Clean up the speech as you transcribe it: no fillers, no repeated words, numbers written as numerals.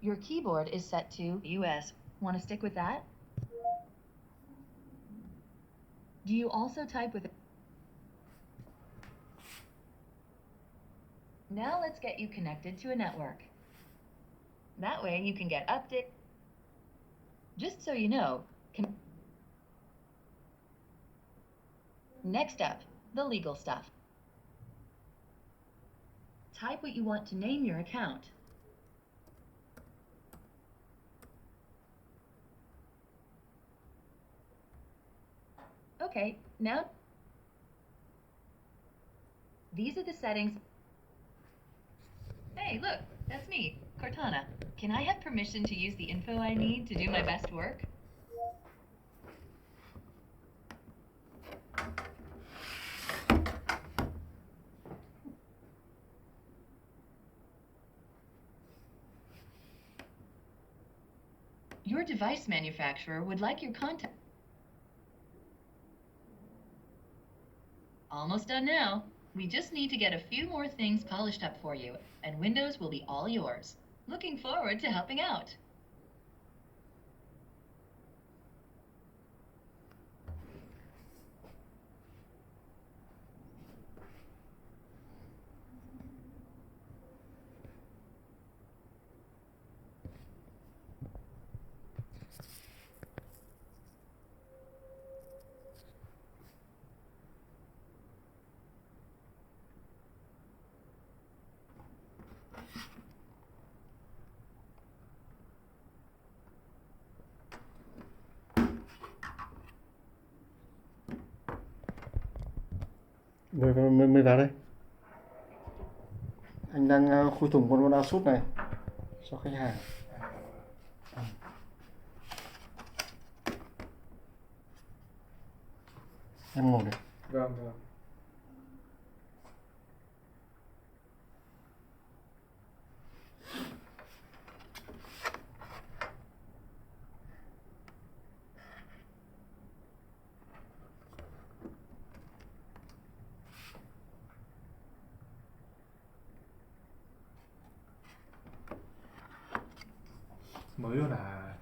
Your keyboard is set to US. Want to stick with that? Do you also type with... Now let's get you connected to a network. That way you can get updates. Just so you know, next up, the legal stuff. Type what you want to name your account. Okay, now these are the settings. Hey, look, that's me, Cortana. Can I have permission to use the info I need to do my best work? Your device manufacturer would like your contact. Almost done now. We just need to get a few more things polished up for you, and Windows will be all yours. Looking forward to helping out. Mời vào đây. Anh đang khui thùng con Asus này cho khách hàng. Em ngồi đây. Vâng, vâng. Mới luôn à?